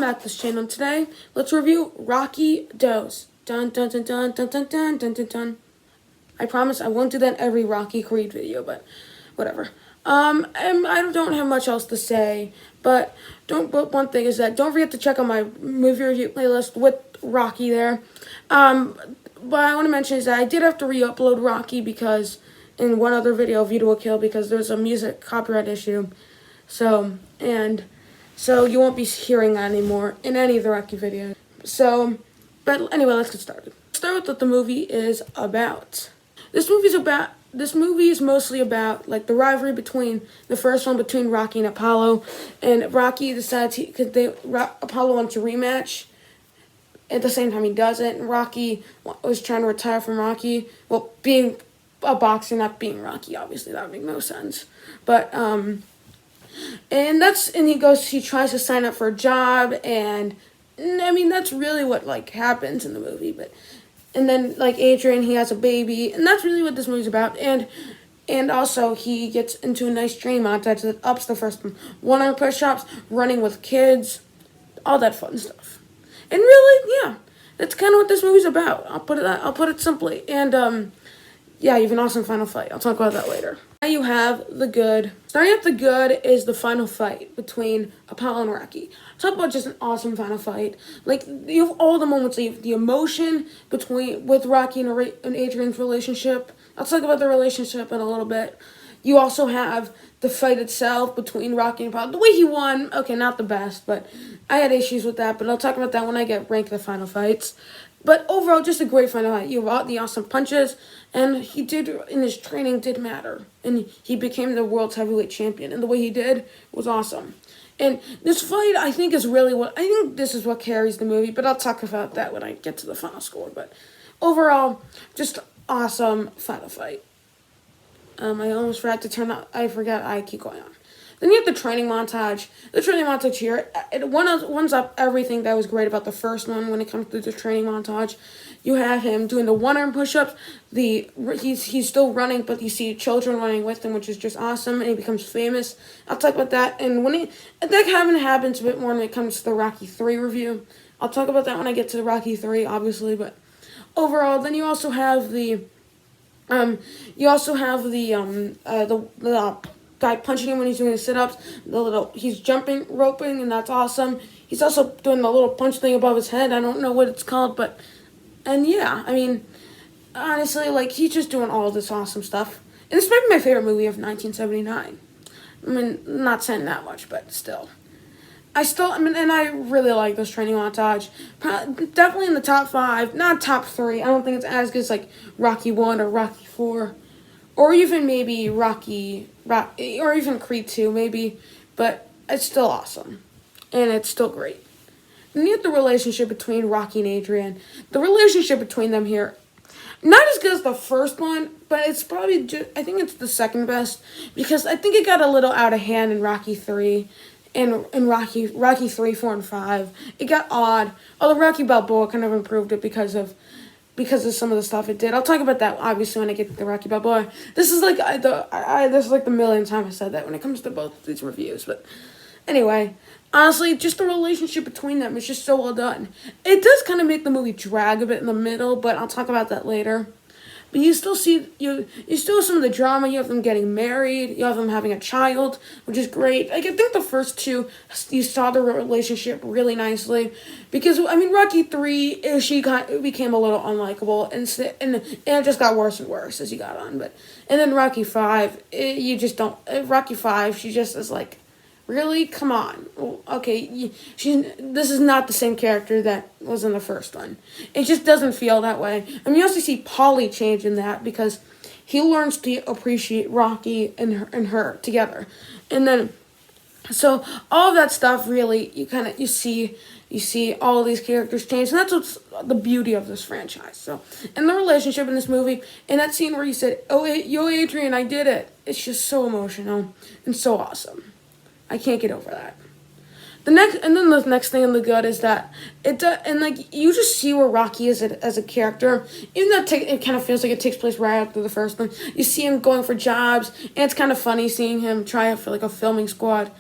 back to this channel, and today let's review Rocky Dose. Dun dun dun dun dun dun dun dun dun dun. I promise I won't do that in every Rocky Creed video, but whatever. And I don't have much else to say, but one thing is that don't forget to check out my movie review playlist with Rocky there. What I want to mention is that I did have to re-upload Rocky because in one other video, View to a Kill, because there's a music copyright issue. So you won't be hearing that anymore in any of the Rocky videos. But anyway, let's get started. Let's start with what the movie is about. This movie is mostly about like the rivalry between the first one between Rocky and Apollo, and Rocky decides Apollo wants a rematch. At the same time, he doesn't. And Rocky was trying to retire from Rocky. Well, being a boxer, not being Rocky, obviously that would make no sense. But he tries to sign up for a job, and I mean that's really what like happens in the movie. And then like Adrian, he has a baby, and that's really what this movie's about. And also he gets into a nice training montage that ups the first one-arm push-ups, running with kids, all that fun stuff. And really, yeah, that's kind of what this movie's about. I'll put it simply. And yeah, you have an awesome final fight. I'll talk about that later. Now you have the good. Starting at the good is the final fight between Apollo and Rocky. Talk about just an awesome final fight. Like, you have all the moments, you have the emotion with Rocky and Adrian's relationship. I'll talk about the relationship in a little bit. You also have the fight itself between Rocky and Apollo. The way he won, okay, not the best, but I had issues with that, but I'll talk about that when I rank the final fights. But overall, just a great final fight. You have the awesome punches, and in his training did matter. And he became the world's heavyweight champion, and the way he did was awesome. And this fight, I think this is what carries the movie, but I'll talk about that when I get to the final score. But overall, just awesome final fight. I almost forgot to turn out. I keep going on. Then you have the training montage. The training montage here, it ones up everything that was great about the first one when it comes to the training montage. You have him doing the one-arm push-ups. He's still running, but you see children running with him, which is just awesome, and he becomes famous. I'll talk about that. And that kind of happens a bit more when it comes to the Rocky 3 review. I'll talk about that when I get to the Rocky 3, obviously. But overall, then you also have the guy punching him when he's doing his sit-ups. He's jumping, roping, and that's awesome. He's also doing the little punch thing above his head. I don't know what it's called, and yeah, I mean, honestly, like, he's just doing all this awesome stuff. And this might be my favorite movie of 1979. I mean, not saying that much, but still. And I really like this training montage. Definitely in the top 5, not top 3. I don't think it's as good as, like, Rocky 1 or Rocky 4. Or even maybe or even Creed 2, maybe. But it's still awesome. And it's still great. And you have the relationship between Rocky and Adrian. The relationship between them here, not as good as the first one, but it's probably I think it's the second best. Because I think it got a little out of hand in Rocky 3. And in Rocky 3, 4, and 5. It got odd. Although Rocky Balboa kind of improved it because of some of the stuff it did. I'll talk about that obviously when I get to the Rocky Balboa. This is like the millionth time I said that when it comes to both these reviews. But anyway, honestly, just the relationship between them is just so well done. It does kind of make the movie drag a bit in the middle, but I'll talk about that later. But you still have some of the drama. You have them getting married. You have them having a child, which is great. Like, I think the first two, you saw the relationship really nicely. Because, I mean, Rocky 3, it became a little unlikable. And it just got worse and worse as he got on. And then Rocky 5, Rocky 5, she just is like, really? Come on. Okay, this is not the same character that was in the first one. It just doesn't feel that way. And you also see Paulie change in that because he learns to appreciate Rocky and her together. And then, so all of that stuff really, you see all of these characters change. And that's what's the beauty of this franchise. So, and the relationship in this movie, and that scene where he said, "Oh, yo, Adrian, I did it." It's just so emotional and so awesome. I can't get over that. The next thing in the good is that you just see where Rocky is as a character. Even though it kind of feels like it takes place right after the first one, you see him going for jobs, and it's kind of funny seeing him try out for like a filming squad.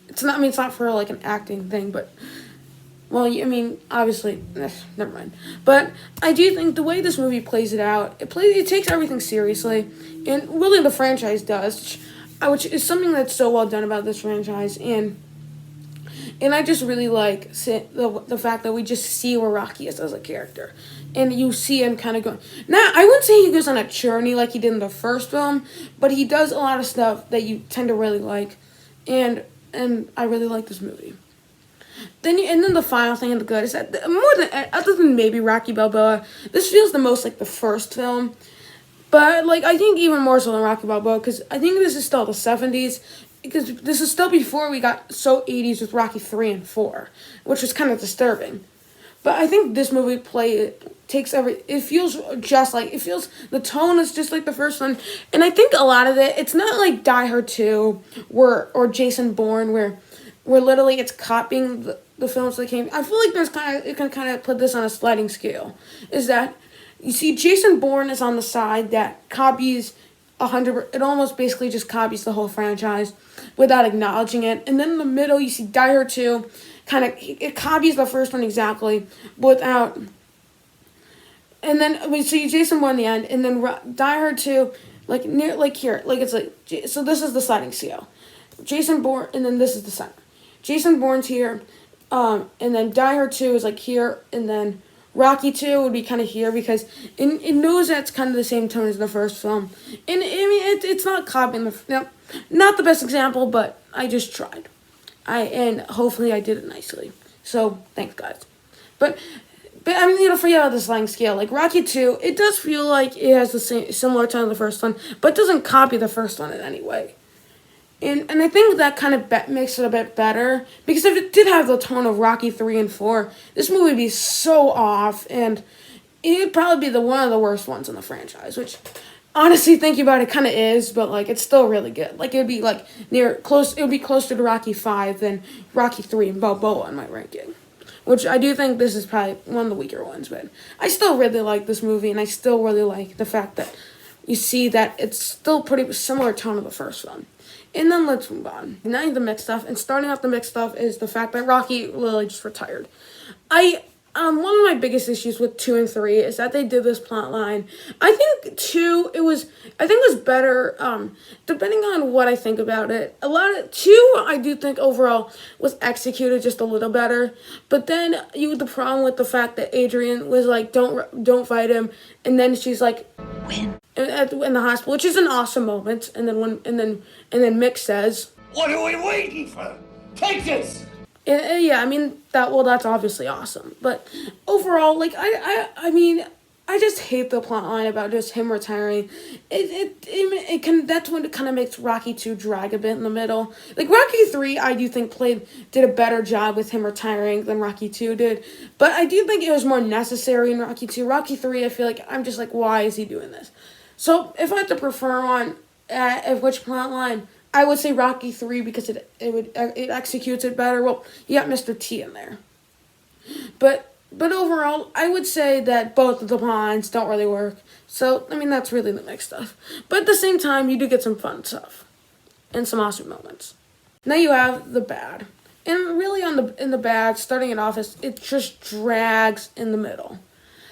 It's not for like an acting thing, but Well, I mean, obviously, never mind. But I do think the way this movie plays it out, it takes everything seriously, and really the franchise does, which is something that's so well done about this franchise, and I just really like the fact that we just see where Rocky is as a character. And you see him kind of going. Now, I wouldn't say he goes on a journey like he did in the first film, but he does a lot of stuff that you tend to really like. And I really like this movie. Then the final thing and the good is that other than maybe Rocky Balboa, this feels the most like the first film. But like I think even more so than Rocky Balboa, because I think this is still the 70s, because this is still before we got so 80s with Rocky 3 and 4, which was kind of disturbing. But I think this movie it feels the tone is just like the first one. And I think a lot of it's not like Die Hard 2 or Jason Bourne where literally it's copying the films that came. I feel like you can kind of put this on a sliding scale. Is that you see Jason Bourne is on the side that copies 100. It almost basically just copies the whole franchise without acknowledging it. And then in the middle you see Die Hard 2. It copies the first one exactly without. And then we see Jason Bourne in the end, and then Die Hard 2, so this is the sliding scale. Jason Bourne, and then this is the center. Jason Bourne's here, and then Die Hard 2 is like here, and then Rocky 2 would be kind of here because it knows that it's kind of the same tone as the first film. And I mean, it's not copying not the best example, but I just tried. And hopefully I did it nicely. So, thanks, guys. But I mean, forget about the sliding scale. Like, Rocky 2, it does feel like it has the similar tone of the first one, but doesn't copy the first one in any way. And I think that kind of makes it a bit better, because if it did have the tone of Rocky 3 and 4, this movie would be so off, and it'd probably be one of the worst ones in the franchise, which, honestly, thinking about it, kind of is, but, like, it's still really good. Like, it would be, like, it would be closer to Rocky 5 than Rocky 3 and Balboa in my ranking. Which I do think this is probably one of the weaker ones, but I still really like this movie, and I still really like the fact that you see that it's still pretty similar tone of the first one. And then let's move on. Now the mixed stuff, and starting off the mixed stuff is the fact that Rocky literally just retired. One of my biggest issues with 2 and 3 is that they did this plot line. I think 2, it was better, depending on what I think about it. 2, I do think overall was executed just a little better. But then the problem with the fact that Adrian was like, don't fight him, and then she's like, win. In the hospital, which is an awesome moment. And then Mick says, "What are we waiting for? Take this." Yeah, I mean that's obviously awesome. But overall, like I mean, I just hate the plot line about just him retiring. That's when it kind of makes Rocky 2 drag a bit in the middle. Like Rocky 3, I do think did a better job with him retiring than Rocky 2 did. But I do think it was more necessary in Rocky 2. Rocky 3, I feel like I'm just like, why is he doing this? So if I had to prefer one, which plot line, I would say Rocky 3 because it executes it better. Well, you got Mr. T in there. But overall, I would say that both of the lines don't really work. So, I mean, that's really the mixed stuff. But at the same time, you do get some fun stuff. And some awesome moments. Now you have the bad. And really in the bad, starting it off, it just drags in the middle.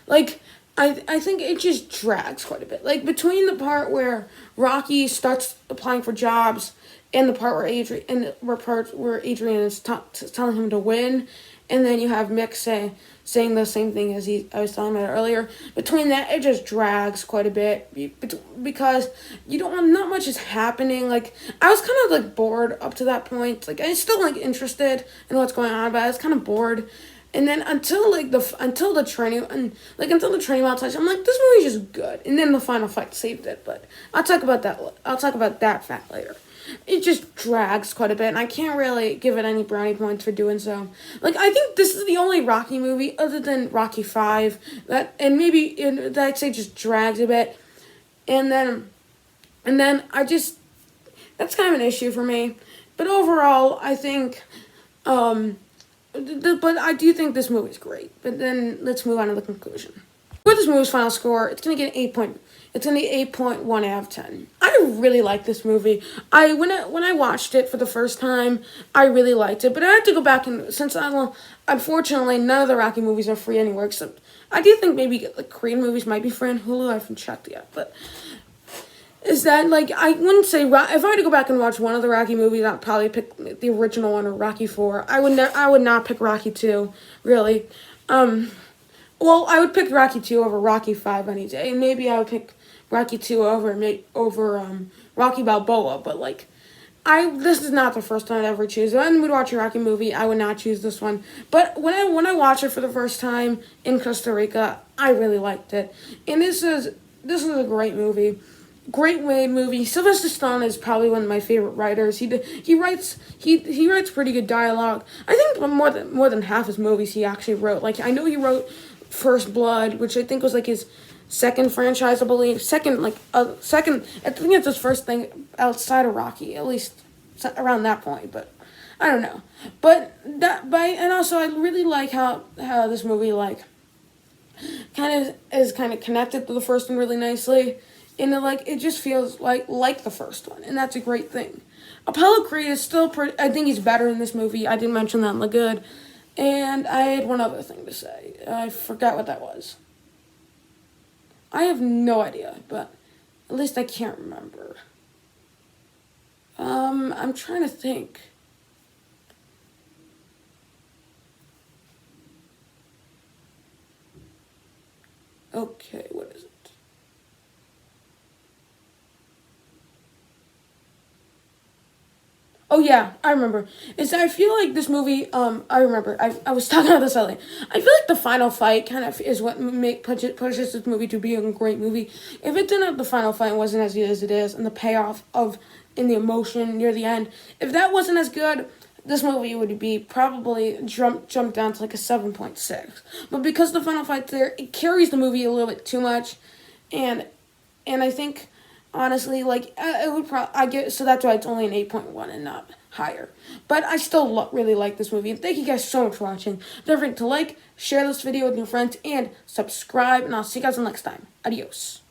Like, I think it just drags quite a bit. Like, between the part where Rocky starts applying for jobs and the part where Adrian is telling him to win, and then you have Mick saying the same thing as I was telling about earlier. Between that, it just drags quite a bit because not much is happening. Like, I was kind of like bored up to that point. Like, I was still like interested in what's going on, but I was kind of bored. And then until the training montage, I'm like, this movie's just good. And then the final fight saved it. But I'll talk about that fact later. It just drags quite a bit, and I can't really give it any brownie points for doing so. Like, I think this is the only Rocky movie other than Rocky 5 that I'd say just drags a bit. And then that's kind of an issue for me. But overall, I think but I do think this movie's great. But then let's move on to the conclusion. For this movie's final score, it's gonna get an 8 point. It's gonna be 8.1 out of 10. I really like this movie. When I watched it for the first time, I really liked it. But I had to go back and unfortunately none of the Rocky movies are free anywhere except I do think maybe the Korean movies might be free on Hulu. I haven't checked yet, but is that like I wouldn't say if I had to go back and watch one of the Rocky movies, I'd probably pick the original one or Rocky 4. I would not pick Rocky 2, really. Well, I would pick Rocky 2 over Rocky 5 any day. And maybe I would pick Rocky 2 over Rocky Balboa, but like this is not the first time I'd ever choose. If I would watch a Rocky movie, I would not choose this one. But when I watched it for the first time in Costa Rica, I really liked it. And this is a great movie. Great movie. Sylvester Stallone is probably one of my favorite writers. He writes pretty good dialogue. I think more than half his movies he actually wrote. Like I know he wrote First Blood, which I think was like his second franchise, I believe. Second. I think it's his first thing outside of Rocky, at least around that point. But I don't know. And also I really like how this movie like kind of connected to the first one really nicely. And it just feels like the first one, and that's a great thing. Apollo Creed is still I think he's better in this movie. I didn't mention that in the good. And I had one other thing to say. I forgot what that was. I have no idea, but at least I can't remember. I'm trying to think. Okay, what is it? Oh yeah, I remember. I feel like this movie. I remember. I was talking about this earlier. I feel like the final fight kind of is what pushes this movie to be a great movie. If it didn't have the final fight, wasn't as good as it is, and the payoff in the emotion near the end, if that wasn't as good, this movie would be probably jump down to like a 7.6. But because the final fight's there, it carries the movie a little bit too much, and I think. Honestly, it would I get so that's why it's only an 8.1 and not higher. But I still really like this movie. And thank you guys so much for watching. Don't forget to like, share this video with your friends, and subscribe. And I'll see you guys next time. Adios.